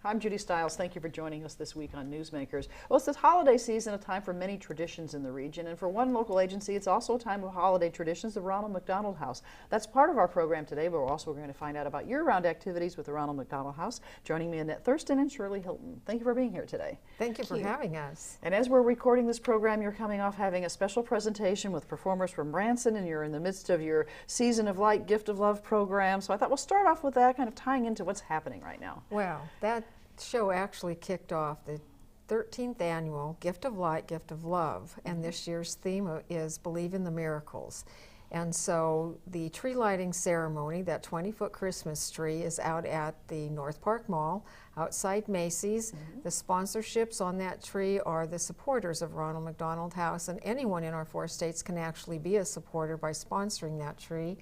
I'm Judy Stiles. Thank you for joining us this week on Newsmakers. Well, it's this holiday season, a time for many traditions in the region, and for one local agency, it's also a time of holiday traditions, the Ronald McDonald House. That's part of our program today, but we're also going to find out about year-round activities with the Ronald McDonald House. Joining me, Annette Thurston and Shirley Hylton. Thank you for being here today. Thank you for having us. And as we're recording this program, you're coming off having a special presentation with performers from Branson, and you're in the midst of your Season of Light, Gift of Love program. So I thought we'll start off with that, kind of tying into what's happening right now. Well, that show actually kicked off the 13th annual Gift of Light, Gift of Love, and this year's theme is Believe in the Miracles. And so the tree lighting ceremony, that 20-foot Christmas tree, is out at the North Park Mall outside Macy's. The sponsorships on that tree are the supporters of Ronald McDonald House, and anyone in our 4 states can actually be a supporter by sponsoring that tree.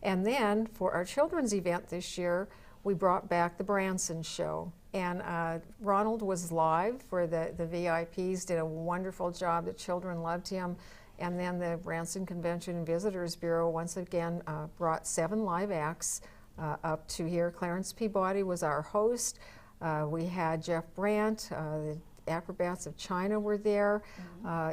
And then for our children's event this year, we brought back the Branson show. And Ronald was live for the VIPs, did a wonderful job. The children loved him. And then the Branson Convention and Visitors Bureau once again brought 7 live acts up to here. Clarence Peabody was our host. We had Jeff Brandt, the Acrobats of China were there.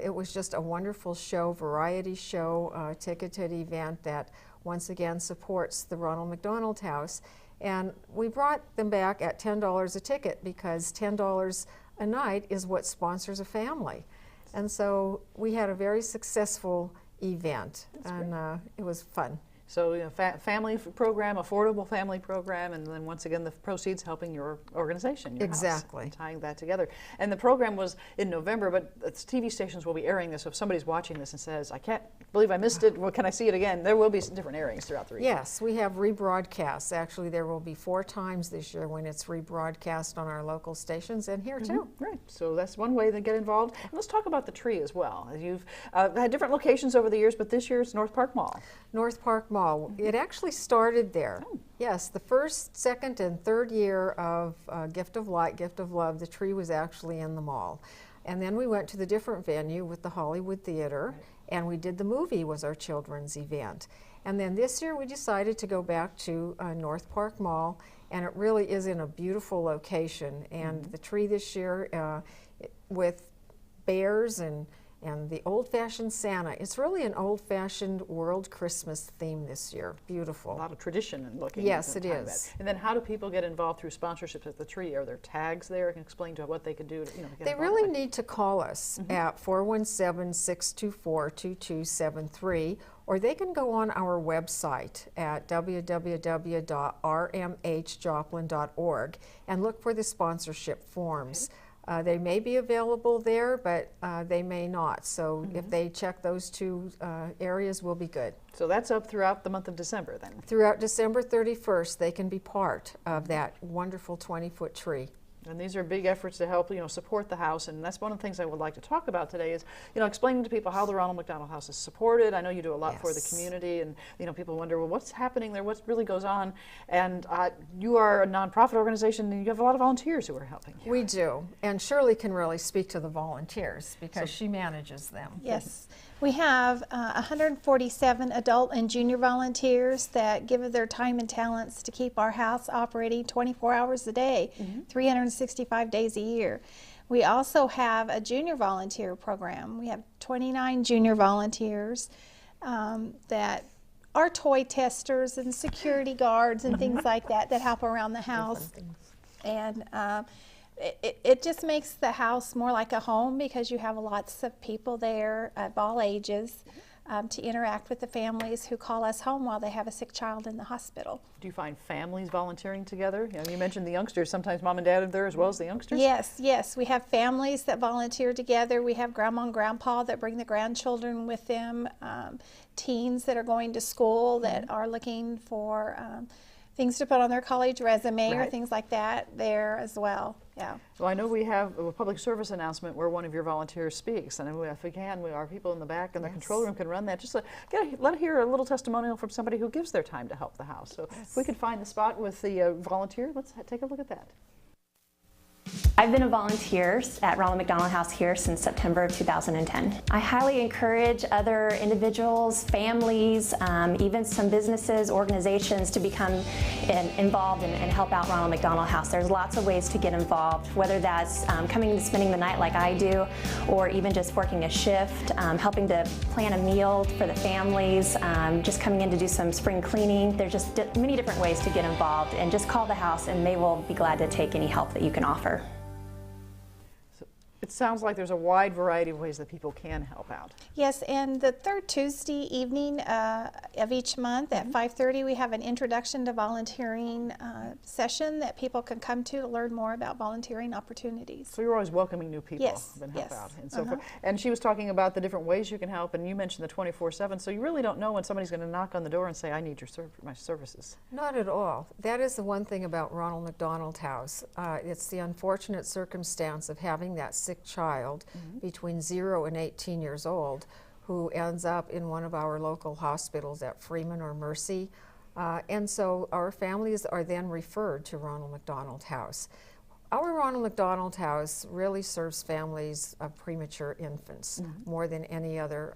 It was just a wonderful show, variety show, ticketed event that once again supports the Ronald McDonald House. And we brought them back at $10 a ticket because $10 a night is what sponsors a family. And so we had a very successful event. That's and it was fun. So, you know, family program, affordable family program, and then once again the proceeds helping your organization, your exactly. house, and tying that together. And the program was in November, but TV stations will be airing this. So if somebody's watching this and says, I can't believe I missed it, well, can I see it again? There will be some different airings throughout the region. Yes, we have rebroadcasts. Actually, there will be 4 times this year when it's rebroadcast on our local stations and here too. Right, so that's one way to get involved. And let's talk about the tree as well. You've had different locations over the years, but this year it's North Park Mall. North Park Mall. It actually started there. Yes, the first, second, and third year of Gift of Light, Gift of Love, the tree was actually in the mall. And then we went to the different venue with the Hollywood Theater, and we did the movie was our children's event. And then this year we decided to go back to North Park Mall, and it really is in a beautiful location. And the tree this year with bears and the old-fashioned Santa. It's really an old-fashioned world Christmas theme this year. Beautiful. A lot of tradition in looking. Yes, it is. And then how do people get involved through sponsorships at the tree? Are there tags there? Can explain to what they could do to, get They involved really need to call us at 417-624-2273, or they can go on our website at www.rmhjoplin.org and look for the sponsorship forms. They may be available there, but they may not. So if they check those 2 areas, we'll be good. So that's up throughout the month of December then? Throughout December 31st, they can be part of that wonderful 20-foot tree. And these are big efforts to help, support the house. And that's one of the things I would like to talk about today is, explaining to people how the Ronald McDonald House is supported. I know you do a lot for the community, and, people wonder, well, what's happening there? What really goes on? And you are a nonprofit organization, and you have a lot of volunteers who are helping you. We do. And Shirley can really speak to the volunteers because she manages them. Yes. We have 147 adult and junior volunteers that give of their time and talents to keep our house operating 24 hours a day, 365 days a year. We also have a junior volunteer program. We have 29 junior volunteers that are toy testers and security guards and things like that help around the house. And it just makes the house more like a home because you have lots of people there of all ages to interact with the families who call us home while they have a sick child in the hospital. Do you find families volunteering together? You mentioned the youngsters. Sometimes mom and dad are there as well as the youngsters? Yes. We have families that volunteer together. We have grandma and grandpa that bring the grandchildren with them, teens that are going to school that are looking for things to put on their college resume or things like that there as well. Yeah. Well, I know we have a public service announcement where one of your volunteers speaks, and if we can, our people in the back in the control room can run that. Just let hear a little testimonial from somebody who gives their time to help the house. So if we could find the spot with the volunteer, let's take a look at that. I've been a volunteer at Ronald McDonald House here since September of 2010. I highly encourage other individuals, families, even some businesses, organizations to become involved and help out Ronald McDonald House. There's lots of ways to get involved, whether that's coming and spending the night like I do, or even just working a shift, helping to plan a meal for the families, just coming in to do some spring cleaning. There's just many different ways to get involved, and just call the house and they will be glad to take any help that you can offer. It sounds like there's a wide variety of ways that people can help out. Yes, and the third Tuesday evening of each month at 5:30, we have an introduction to volunteering session that people can come to learn more about volunteering opportunities. So you're always welcoming new people Yes, and help yes. out and so forth. And she was talking about the different ways you can help, and you mentioned the 24/7. So you really don't know when somebody's going to knock on the door and say, "I need your my services." Not at all. That is the one thing about Ronald McDonald House. It's the unfortunate circumstance of having that sick child between 0 and 18 years old who ends up in one of our local hospitals at Freeman or Mercy. And so our families are then referred to Ronald McDonald House. Our Ronald McDonald House really serves families of premature infants more than any other.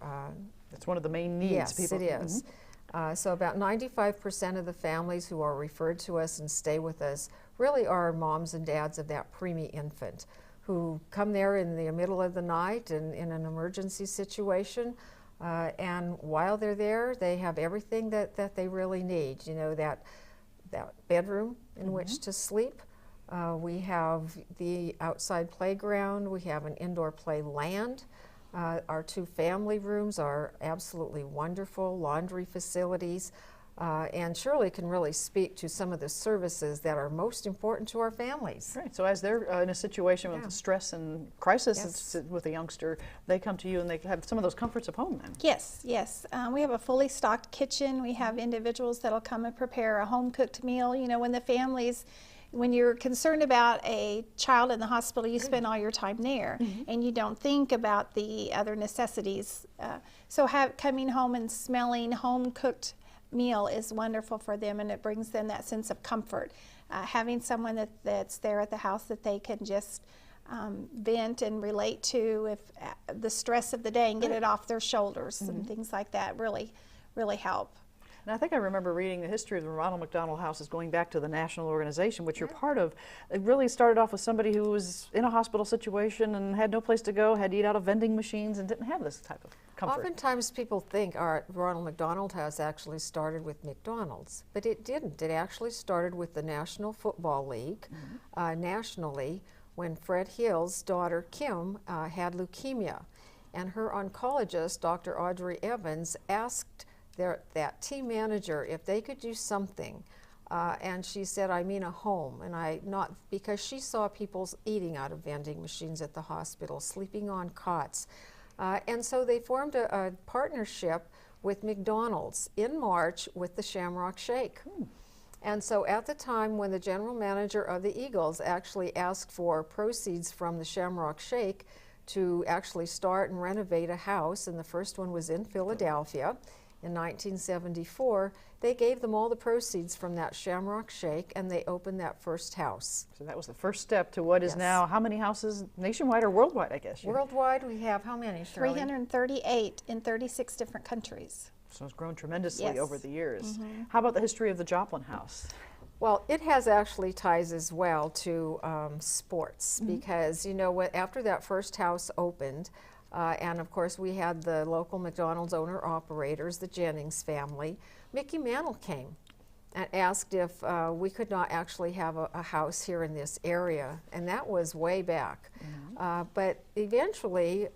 It's one of the main needs. Yes, people. it is. So about 95% of the families who are referred to us and stay with us really are moms and dads of that preemie infant, who come there in the middle of the night and in an emergency situation, and while they're there, they have everything that they really need. You know, that bedroom in which to sleep. We have the outside playground. We have an indoor play land. Our 2 family rooms are absolutely wonderful, laundry facilities. And Shirley can really speak to some of the services that are most important to our families. Right. So as they're in a situation with stress and crisis with a youngster, they come to you and they have some of those comforts of home then. Yes, yes. We have a fully stocked kitchen. We have individuals that'll come and prepare a home-cooked meal. You know, when you're concerned about a child in the hospital, you spend all your time there, and you don't think about the other necessities. So coming home and smelling home-cooked meal is wonderful for them, and it brings them that sense of comfort. Having someone that's there at the house that they can just vent and relate to if the stress of the day and get it off their shoulders and things like that really help. And I think I remember reading the history of the Ronald McDonald House is going back to the national organization, which you're part of. It really started off with somebody who was in a hospital situation and had no place to go, had to eat out of vending machines, and didn't have this type of comfort. Oftentimes people think our Ronald McDonald House actually started with McDonald's, but it didn't. It actually started with the National Football League nationally when Fred Hill's daughter Kim had leukemia. And her oncologist, Dr. Audrey Evans, asked that team manager if they could do something, and she said, "I mean a home," and not because she saw people eating out of vending machines at the hospital, sleeping on cots, and so they formed a partnership with McDonald's in March with the Shamrock Shake. And so at the time when the general manager of the Eagles actually asked for proceeds from the Shamrock Shake to actually start and renovate a house, and the first one was in Philadelphia, in 1974, they gave them all the proceeds from that Shamrock Shake, and they opened that first house. So that was the first step to what is now, how many houses nationwide or worldwide, I guess? Worldwide, we have how many, Shirley? 338 in 36 different countries. So it's grown tremendously over the years. How about the history of the Joplin House? Well, it has actually ties as well to sports, because, you know, after that first house opened, and of course we had the local McDonald's owner-operators, the Jennings family. Mickey Mantle came and asked if we could not actually have a house here in this area, and that was way back. But eventually,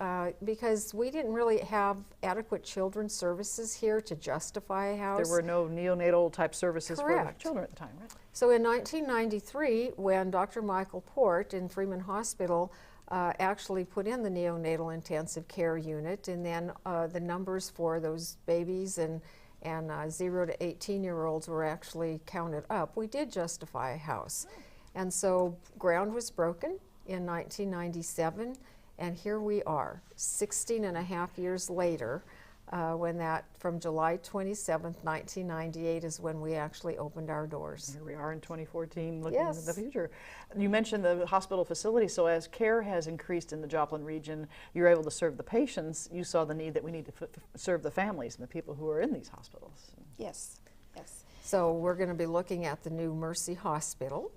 because we didn't really have adequate children's services here to justify a house. There were no neonatal type services for Correct. children at the time, right? So in 1993, when Dr. Michael Port in Freeman Hospital actually put in the neonatal intensive care unit, and then the numbers for those babies and 0 to 18-year-olds were actually counted up, we did justify a house. And so ground was broken in 1997, and here we are, 16 and a half years later, from July 27th, 1998 is when we actually opened our doors. Here we are in 2014 looking Yes. at the future. You mentioned the hospital facility, so as care has increased in the Joplin region, you're able to serve the patients. You saw the need that we need to serve the families and the people who are in these hospitals. Yes, yes. So we're going to be looking at the new Mercy Hospital,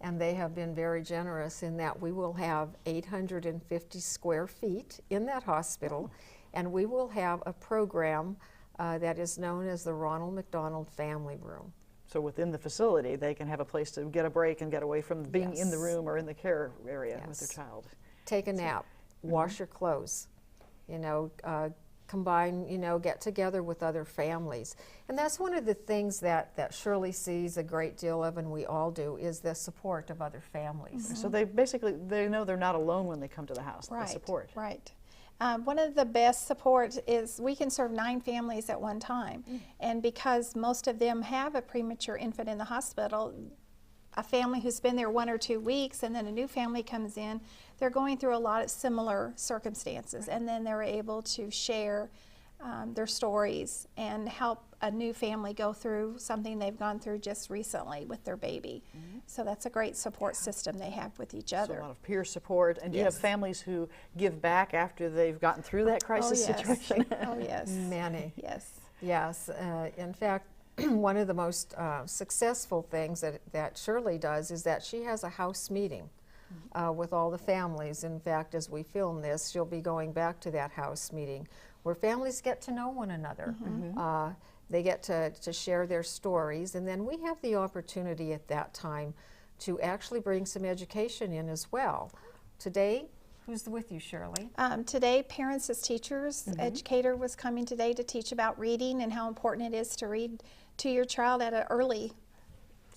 and they have been very generous in that we will have 850 square feet in that hospital, and we will have a program that is known as the Ronald McDonald Family Room. So within the facility, they can have a place to get a break and get away from being in the room or in the care area with their child. Take a nap, wash your clothes, you know, combine, you know, get together with other families. And that's one of the things that Shirley sees a great deal of, and we all do, is the support of other families. So they basically, they know they're not alone when they come to the house, Right, the support. right. One of the best support is we can serve 9 families at one time. And because most of them have a premature infant in the hospital, a family who's been there 1 or 2 weeks and then a new family comes in, they're going through a lot of similar circumstances, and then they're able to share their stories and help a new family go through something they've gone through just recently with their baby. So that's a great support system they have with each So other. a lot of peer support. And do you have families who give back after they've gotten through that crisis situation? Oh, yes. Many. Yes. Yes. In fact, one of the most successful things that Shirley does is that she has a house meeting with all the families. In fact, as we film this, she'll be going back to that house meeting where families get to know one another. They get to share their stories, and then we have the opportunity at that time to actually bring some education in as well. Today, who's with you, Shirley? Today, parents as teachers, educator was coming today to teach about reading and how important it is to read to your child at an early.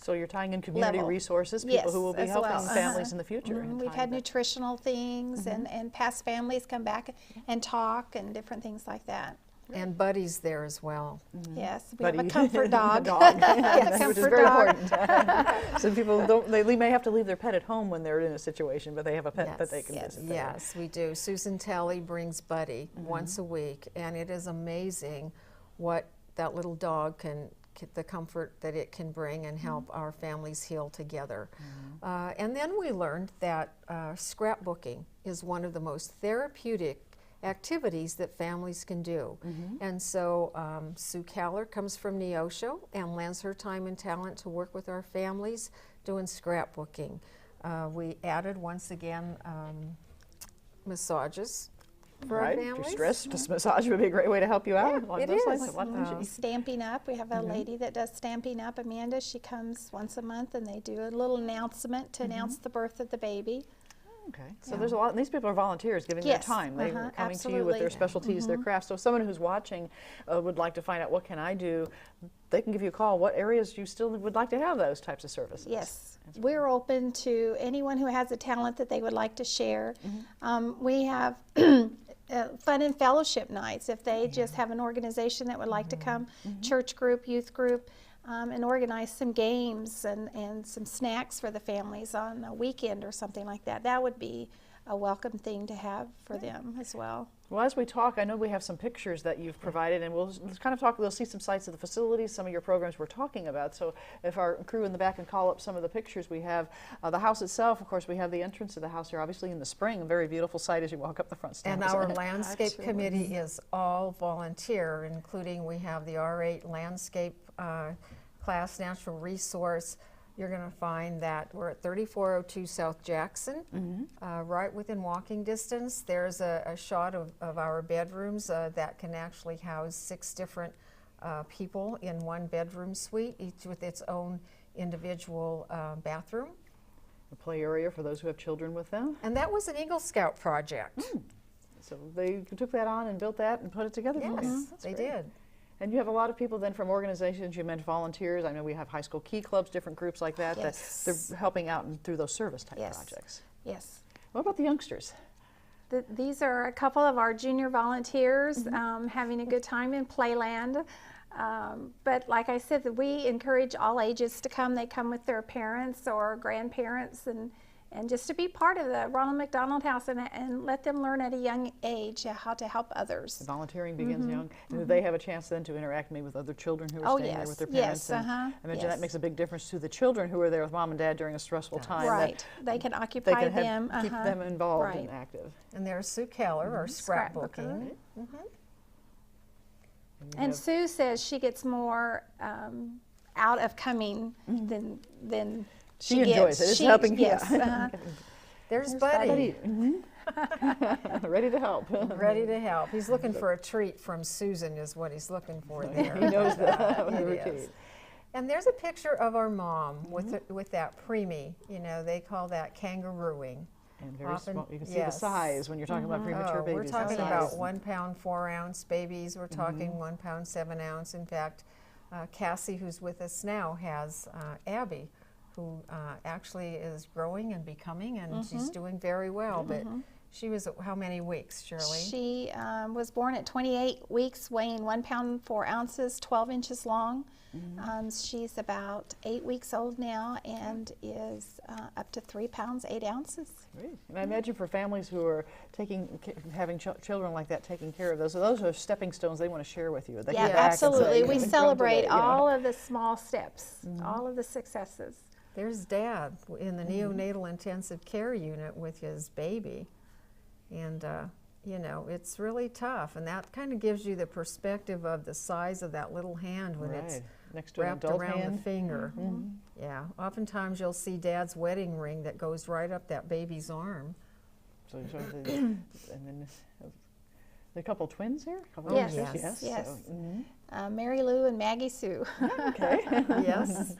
So you're tying in community Level. resources, people who will be as helping well. families in the future. and We've tying had that- nutritional things and past families come back and talk and different things like that. And Buddy's there as well. Yes, we have Buddy. a comfort dog. A dog. Yes, Which is comfort very dog. important. Some people don't, they may have to leave their pet at home when they're in a situation, but they have a pet that they can visit there. Yes, we do. Susan Talley brings Buddy once a week, and it is amazing what that little dog the comfort that it can bring and help our families heal together. And then we learned that scrapbooking is one of the most therapeutic activities that families can do. And so Sue Caller comes from Neosho and lends her time and talent to work with our families doing scrapbooking. We added, once again, massages for our If families. you're stressed, just massage would be a great way to help you out. along it those is. lines. Why don't you- Stamping Up, we have a lady that does Stamping Up, Amanda. She comes once a month and they do a little announcement to announce the birth of the baby. Okay, so there's a lot, and these people are volunteers giving their Yes, time. They are coming to you with absolutely. their specialties, their crafts. So if someone who's watching would like to find out what can I do, they can give you a call. What areas you still would like to have those types of services? Yes, we're open to anyone who has a talent that they would like to share. We have fun and fellowship nights. If they just have an organization that would like to come, church group, youth group, and organize some games and some snacks for the families on a weekend or something like that. That would be a welcome thing to have for them as well. Well, as we talk, I know we have some pictures that you've provided, and we'll kind of talk, we'll see some sites of the facilities, some of your programs we're talking about. So if our crew in the back can call up some of the pictures we have. The house itself, of course, we have the entrance to the house here, obviously in the spring, a very beautiful sight as you walk up the front steps. And our landscape committee is all volunteer, including we have the R8 landscape class natural resource. You're going to find that we're at 3402 South Jackson, right within walking distance. There's a shot of our bedrooms that can actually house 6 different people in one bedroom suite, each with its own individual bathroom. A play area for those who have children with them. And that was an Eagle Scout project. So they took that on and built that and put it together for you. Yes, That's they great. did. And you have a lot of people then from organizations, you mentioned volunteers. I know we have high school key clubs, different groups like that, Yes. that they're helping out through those service type Yes. projects. Yes. What about the youngsters? These are a couple of our junior volunteers having a good time in Playland. But like I said, we encourage all ages to come. They come with their parents or grandparents, and and just to be part of the Ronald McDonald House and let them learn at a young age how to help others. Volunteering begins young. And they have a chance then to interact maybe with other children who are staying there with their yes, parents. And I imagine that makes a big difference to the children who are there with mom and dad during a stressful time. Right. They can occupy them. Keep them involved and active. And there's Sue Keller, our scrapbooking. And Sue says she gets more out of coming than she enjoys it. It's helping. Yes. There's Buddy. Ready to help. Ready to help. He's looking for a treat from Susan is what he's looking for there. He knows that. And there's a picture of our mom with that preemie. You know, they call that kangarooing. And very small. You can see the size when you're talking about premature babies. We're talking about 1 pound 4 ounce babies. We're talking 1 pound 7 ounce. In fact, Cassie, who's with us now, has Abby, who actually is growing and becoming, and she's doing very well. But she was how many weeks, Shirley? She was born at 28 weeks, weighing 1 pound 4 ounces, 12 inches long. She's about 8 weeks old now and is up to 3 pounds 8 ounces. Great. And I imagine for families who are having children like that, taking care of those are stepping stones they want to share with you. They Absolutely. We celebrate all of the small steps, all of the successes. There's Dad in the neonatal intensive care unit with his baby. And, you know, it's really tough. And that kind of gives you the perspective of the size of that little hand when it's next to wrapped an adult around hand. the finger. Yeah. Oftentimes you'll see Dad's wedding ring that goes right up that baby's arm. So and then a couple twins here? Yes. So, Mary Lou and Maggie Sue. Okay. Yes.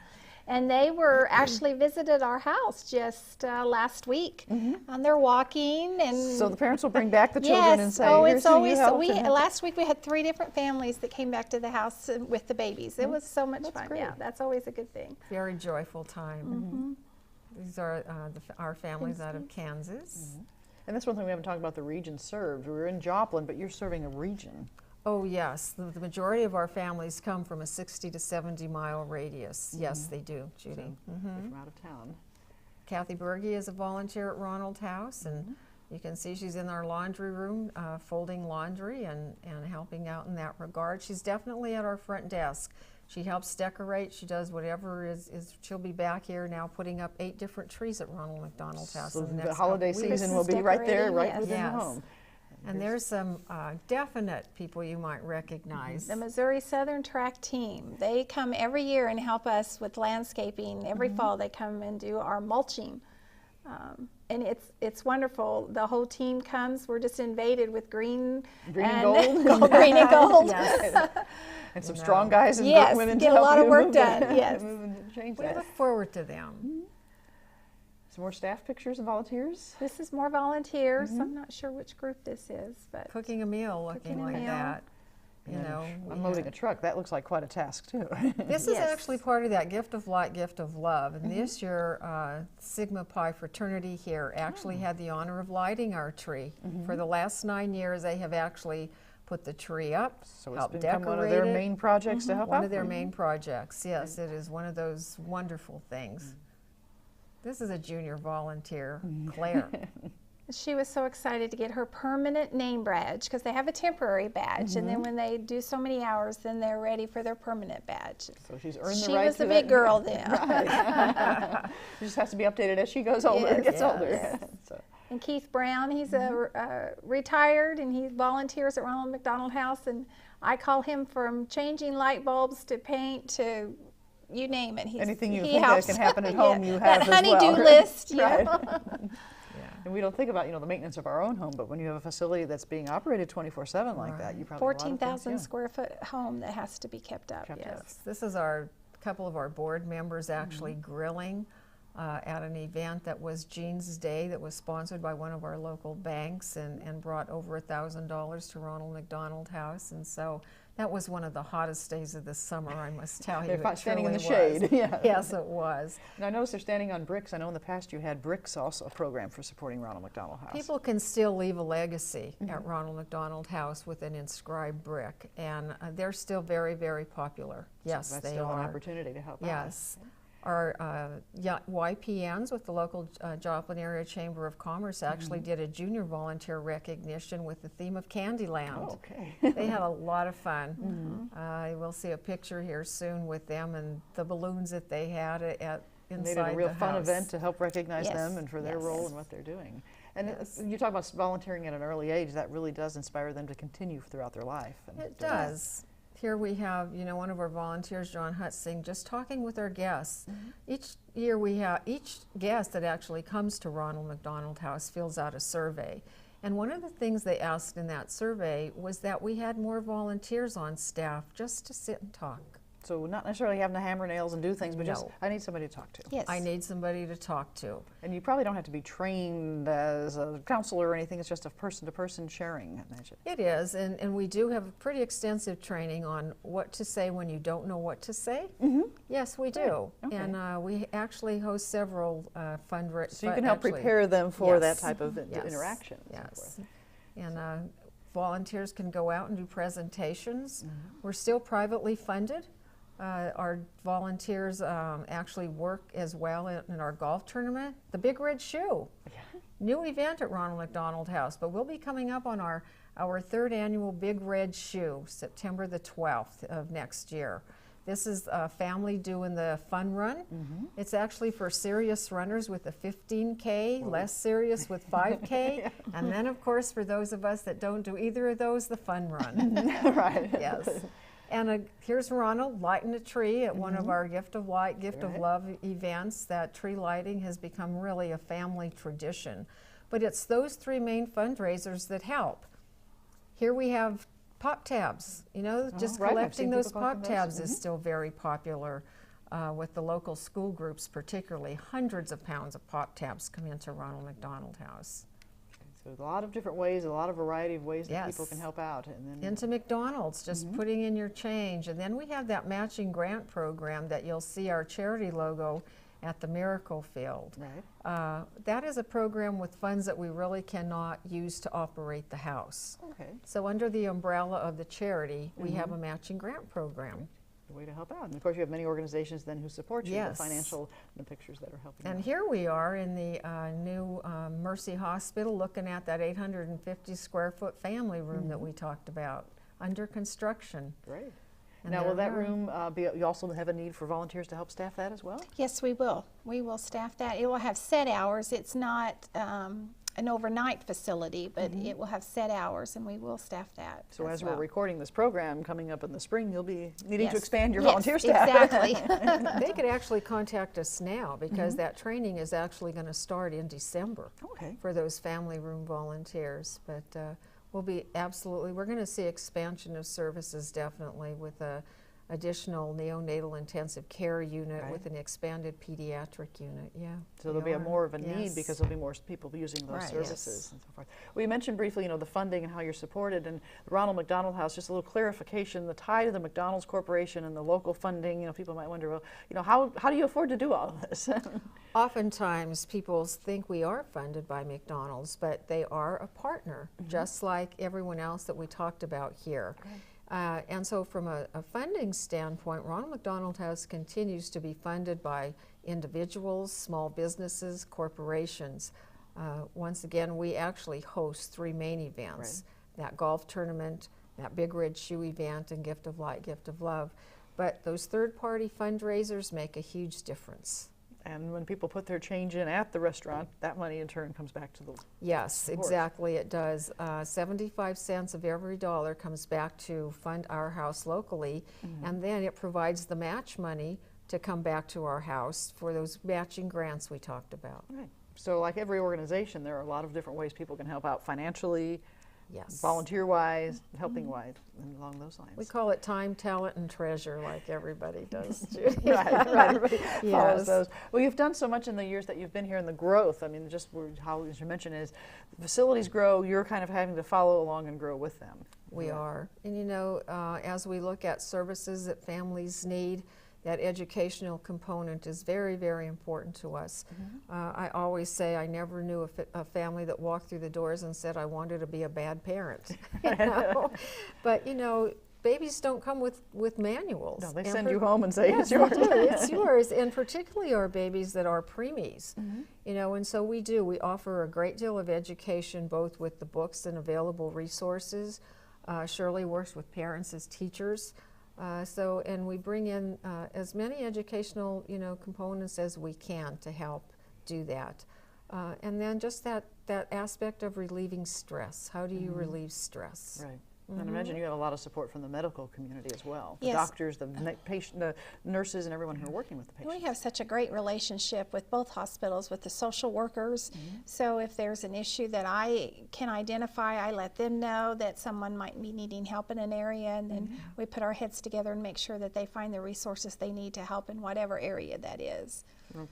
And they were actually visited our house just last week. And they're walking, and so the parents will bring back the children and say, it's always last week we had 3 different families that came back to the house with the babies. It was so much fun. Great. Yeah, that's always a good thing. Very joyful time. These are our families out of Kansas. And that's one thing we haven't talked about, the region served. We're in Joplin, but you're serving a region. Oh yes, the majority of our families come from a 60 to 70 mile radius. Yes, they do, Judy. So they're from out of town. Kathy Berge is a volunteer at Ronald House, and you can see she's in our laundry room folding laundry and helping out in that regard. She's definitely at our front desk. She helps decorate. She does whatever is she'll be back here now putting up 8 different trees at Ronald McDonald House. So in the the next holiday couple weeks. season will be right there, right within Yes. the home. And there's some definite people you might recognize. The Missouri Southern Track Team. They come every year and help us with landscaping. Every fall they come and do our mulching. And it's wonderful. The whole team comes. We're just invaded with green and gold. Green and gold. Yes. And some strong guys and women get to help a lot of you work move done. Yes. Change We that. look forward to them. Some more staff pictures and volunteers? This is more volunteers. I'm not sure which group this is, but Cooking a meal looking like that. You know, unloading a truck, that looks like quite a task too. This is actually part of that Gift of Light, Gift of Love. And this year, Sigma Pi Fraternity here actually had the honor of lighting our tree. For the last 9 years, they have actually put the tree up, So it's helped become decorate one of their it. main projects to help out. One of their main projects, yes. It is one of those wonderful things. This is a junior volunteer, Claire. she was so excited to get her permanent name badge because they have a temporary badge, and then when they do so many hours, then they're ready for their permanent badge. So she's earned the She right was to a big that. girl then. She just has to be updated as she goes older, gets older. So. And Keith Brown, he's a retired, and he volunteers at Ronald McDonald House, and I call him from changing light bulbs to paint to you name it. Anything you he think helps. that can happen at home, you have that as well. honey-do list. Right. Yeah. And we don't think about, the maintenance of our own home, but when you have a facility that's being operated 24/7 like that, you probably have a lot of 14,000 things, square foot home that has to be kept up. Kept yes. up. This is our couple of our board members actually grilling at an event that was Jean's Day that was sponsored by one of our local banks and brought over $1,000 to Ronald McDonald House. And so that was one of the hottest days of the summer, I must tell you. They're It standing in the truly was. shade. Yeah. Yes, it was. And I noticed they're standing on bricks. I know in the past you had bricks also, a program for supporting Ronald McDonald House. People can still leave a legacy at Ronald McDonald House with an inscribed brick, and they're still very, very popular. Yes, so that's they still are. an opportunity to help out. Yes. Our YPNs with the local Joplin Area Chamber of Commerce actually did a junior volunteer recognition with the theme of Candyland. Oh, okay. They had a lot of fun. We'll see a picture here soon with them and the balloons that they had inside the house. They did a real fun event to help recognize Yes. them and for their role in what they're doing. And you talk about volunteering at an early age, that really does inspire them to continue throughout their life. And It does. Here we have, one of our volunteers, John Hutzing, just talking with our guests. Each year we have, each guest that actually comes to Ronald McDonald House fills out a survey. And one of the things they asked in that survey was that we had more volunteers on staff just to sit and talk. So not necessarily having to hammer nails and do things, but just, No. I need somebody to talk to. Yes. I need somebody to talk to. And you probably don't have to be trained as a counselor or anything, it's just a person-to-person sharing, I imagine. It is, and we do have pretty extensive training on what to say when you don't know what to say. Yes, we do. Okay. And we actually host several fundraisers. So you can help prepare them for that Yes. type of Yes. interaction. And so Yes. forth. And volunteers can go out and do presentations. We're still privately funded. Our volunteers actually work as well in our golf tournament. The Big Red Shoe, new event at Ronald McDonald House, but we'll be coming up on our third annual Big Red Shoe, September the 12th of next year. This is a family doing the fun run. It's actually for serious runners with a 15K, less serious with 5K, and then of course for those of us that don't do either of those, the fun run. Right. Yes. And here's Ronald lighting a tree at one of our Gift of Light, Gift of Love events. That tree lighting has become really a family tradition. But it's those three main fundraisers that help. Here we have pop tabs. Just right, I've collecting seen those people pop collecting those. tabs is still very popular with the local school groups, particularly. Hundreds of pounds of pop tabs come into Ronald McDonald House. So a lot of different ways, a lot of variety of ways that Yes. people can help out. And then Into McDonald's, just putting in your change. And then we have that matching grant program that you'll see our charity logo at the Miracle Field. Right. That is a program with funds that we really cannot use to operate the house. Okay. So under the umbrella of the charity, we have a matching grant program. A way to help out. And of course you have many organizations then who support you, the Yes. financial the pictures that are helping And out. here we are in the new Mercy Hospital looking at that 850 square foot family room that we talked about, under construction. Great. And Now, will there that we are. room you also have a need for volunteers to help staff that as well? Yes, we will. We will staff that. It will have set hours. It's not an overnight facility, but it will have set hours, and we will staff that. So as well. we're recording this program coming up in the spring, you'll be needing to Yes. expand your Yes, volunteer staff. Exactly. They could actually contact us now because that training is actually going to start in December Okay. for those family room volunteers. But we're going to see expansion of services definitely with a additional neonatal intensive care unit Right. with an expanded pediatric unit. Yeah. So there'll be we are. more of a need Yes. because there'll be more people using those Right. services Yes. and so forth. Well, you mentioned briefly, the funding and how you're supported, and the Ronald McDonald House. Just a little clarification: the tie to the McDonald's Corporation and the local funding. People might wonder, well, how do you afford to do all of this? Oftentimes, people think we are funded by McDonald's, but they are a partner, just like everyone else that we talked about here. And so from a funding standpoint, Ronald McDonald House continues to be funded by individuals, small businesses, corporations. Once again, we actually host three main events, that golf tournament, that Big Red Shoe event, and Gift of Light, Gift of Love. But those third-party fundraisers make a huge difference. And when people put their change in at the restaurant, that money in turn comes back to the Yes, Of course. exactly, it does. 75 cents of every dollar comes back to fund our house locally, and then it provides the match money to come back to our house for those matching grants we talked about. Right. So like every organization, there are a lot of different ways people can help out financially, Yes. volunteer-wise, helping-wise, and along those lines. We call it time, talent, and treasure, like everybody does, Judy. right, everybody follows Yes. those. Well, you've done so much in the years that you've been here, and the growth, just how, as you mentioned, is the facilities grow, you're kind of having to follow along and grow with them. We are. And as we look at services that families need, that educational component is very, very important to us. I always say I never knew a family that walked through the doors and said, I wanted to be a bad parent. But, babies don't come with manuals. No, they And send you home and say, yes, it's yours. they do. It's yours, and particularly our babies that are preemies. You know, and so we offer a great deal of education, both with the books and available resources. Shirley works with parents as teachers. And we bring in as many educational, components as we can to help do that. And then just that aspect of relieving stress. How do you relieve stress? Right. And I imagine you have a lot of support from the medical community as well. The Yes. doctors, the nurses, and everyone who are working with the patients. We have such a great relationship with both hospitals, with the social workers. So if there's an issue that I can identify, I let them know that someone might be needing help in an area, and then we put our heads together and make sure that they find the resources they need to help in whatever area that is.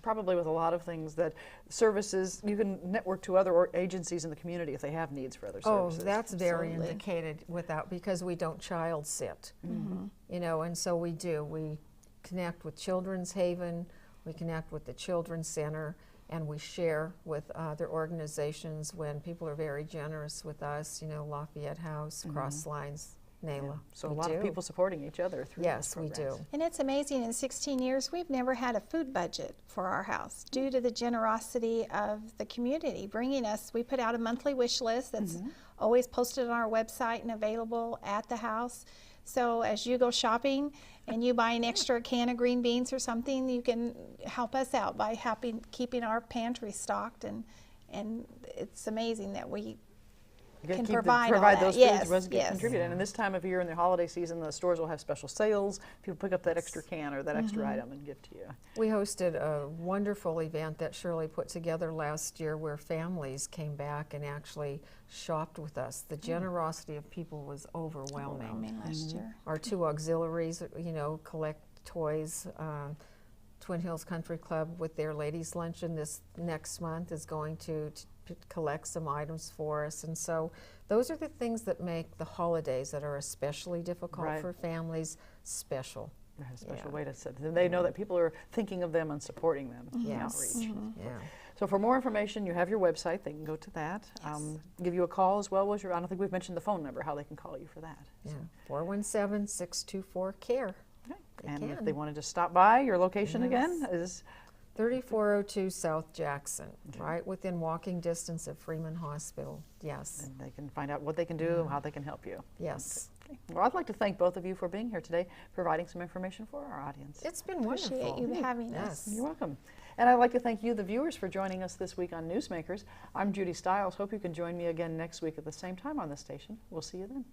Probably with a lot of things that services, you can network to other agencies in the community if they have needs for other services. Oh, that's very Absolutely. indicated because we don't child sit. And so we do. We connect with Children's Haven, we connect with the Children's Center, and we share with other organizations when people are very generous with us, Lafayette House, Cross Lines, NALA. Yeah. So We a lot of do. people supporting each other through Yes, those we programs. do. And it's amazing, in 16 years, we've never had a food budget for our house due to the generosity of the community bringing us. We put out a monthly wish list that's always posted on our website and available at the house. So as you go shopping and you buy an extra can of green beans or something, you can help us out by keeping our pantry stocked. And it's amazing that we can provide all that. those Yes, foods, was yes. contributed. And this time of year in the holiday season, the stores will have special sales. People pick up that extra can or that extra item and give to you. We hosted a wonderful event that Shirley put together last year where families came back and actually shopped with us. The generosity of people was overwhelming. Overwhelming last year. Our two auxiliaries, collect toys. Twin Hills Country Club with their ladies' luncheon this next month is going to collect some items for us. And so those are the things that make the holidays that are especially difficult Right. for families special. They have a special Yeah. way to set. They know that people are thinking of them and supporting them in Yes. outreach. Yeah. So for more information, you have your website. They can go to that. Give you a call as well. I don't think we've mentioned the phone number, how they can call you for that. Yeah. 417-624-CARE. Okay. They And if can. they wanted to stop by, your location again is 3402 South Jackson, right within walking distance of Freeman Hospital. Yes. and they can find out what they can do, how they can help you. Yes. Okay. Well, I'd like to thank both of you for being here today, providing some information for our audience. It's been wonderful. Appreciate you having us. Yes. You're welcome. And I'd like to thank you, the viewers, for joining us this week on Newsmakers. I'm Judy Stiles. Hope you can join me again next week at the same time on this station. We'll see you then.